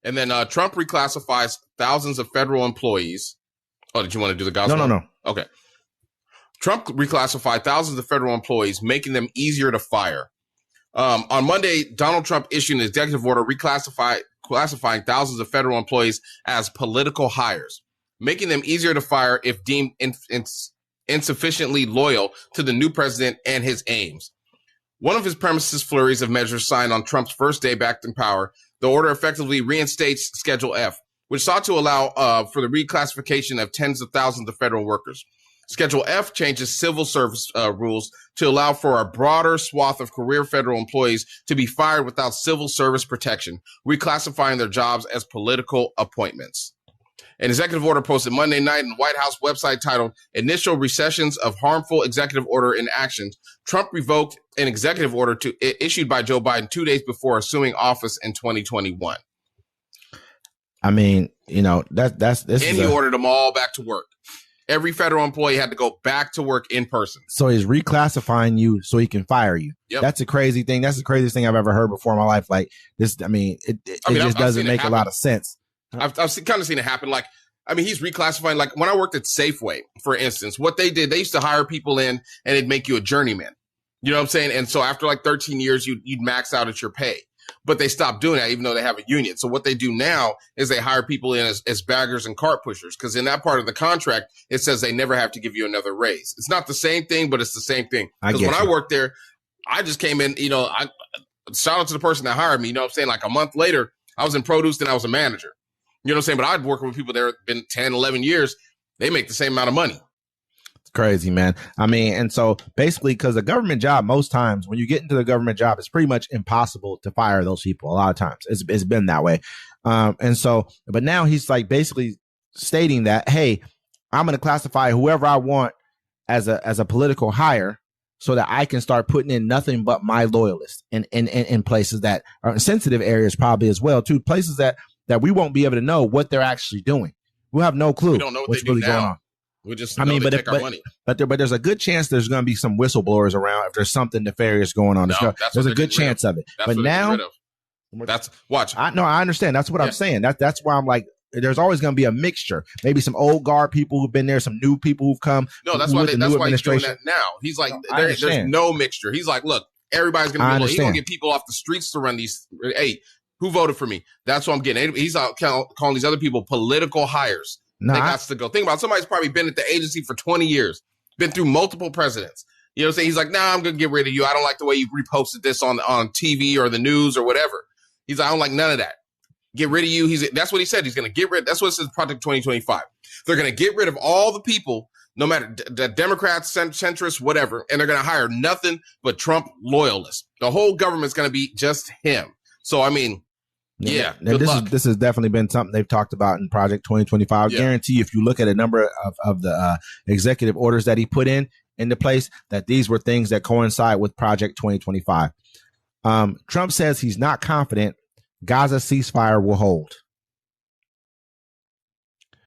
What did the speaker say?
And then Trump reclassifies thousands of federal employees. Oh, did you want to do the Gaza? No. Okay. Trump reclassified thousands of federal employees, making them easier to fire. On Monday, Donald Trump issued an executive order classifying thousands of federal employees as political hires, making them easier to fire if deemed insufficiently loyal to the new president and his aims. One of his premises flurries of measures signed on Trump's first day back in power, the order effectively reinstates Schedule F, which sought to allow for the reclassification of tens of thousands of federal workers. Schedule F changes civil service rules to allow for a broader swath of career federal employees to be fired without civil service protection, reclassifying their jobs as political appointments. An executive order posted Monday night on the White House website titled Initial Recessions of Harmful Executive Order in Action. Trump revoked an executive order issued by Joe Biden 2 days before assuming office in 2021. I mean, you know, that's and he ordered them all back to work. Every federal employee had to go back to work in person. So he's reclassifying you so he can fire you. Yep. That's a crazy thing. That's the craziest thing I've ever heard before in my life. Like this, it just doesn't make a lot of sense. I've kind of seen it happen. Like, I mean, he's reclassifying. Like when I worked at Safeway, for instance, what they did, they used to hire people in and it'd make you a journeyman. You know what I'm saying? And so after like 13 years, you'd max out at your pay. But they stopped doing that, even though they have a union. So what they do now is they hire people in as baggers and cart pushers, because in that part of the contract, it says they never have to give you another raise. It's not the same thing, but it's the same thing. Because when I worked there, I just came in, you know, I shout out to the person that hired me. You know what I'm saying? Like a month later, I was in produce and I was a manager. You know what I'm saying? But I'd worked with people there been 10, 11 years. They make the same amount of money. Crazy, man. I mean, and so basically, because a government job, most times when you get into the government job, it's pretty much impossible to fire those people. A lot of times it's been that way. And so, but now he's like basically stating that, hey, I'm going to classify whoever I want as a political hire so that I can start putting in nothing but my loyalists in places that are sensitive areas, probably as well, too. Places that we won't be able to know what they're actually doing. We'll have no clue. We don't know what's really going on. We just, but there's a good chance there's going to be some whistleblowers around if there's something nefarious going on. There's a good chance of it. But now, watch. I understand. That's what I'm saying. That's why I'm like, there's always going to be a mixture. Maybe some old guard people who've been there, some new people who've come. No, that's why he's doing that now. He's like, there's no mixture. He's like, look, everybody's going to be. He's going to get people off the streets to run these. Hey, who voted for me? That's what I'm getting. He's out calling these other people political hires. They got to go. Think about it. Somebody's probably been at the agency for 20 years, been through multiple presidents. You know what I'm saying? He's like, nah, I'm going to get rid of you. I don't like the way you reposted this on TV or the news or whatever. He's like, I don't like none of that. Get rid of you. That's what he said. He's going to get rid. That's what it says, Project 2025. They're going to get rid of all the people, no matter the Democrats, centrists, whatever, and they're going to hire nothing but Trump loyalists. The whole government's going to be just him. So, I mean, yeah, this has definitely been something they've talked about in Project 2025. I guarantee you, if you look at a number of the executive orders that he put into place, that these were things that coincide with Project 2025. Trump says he's not confident Gaza ceasefire will hold.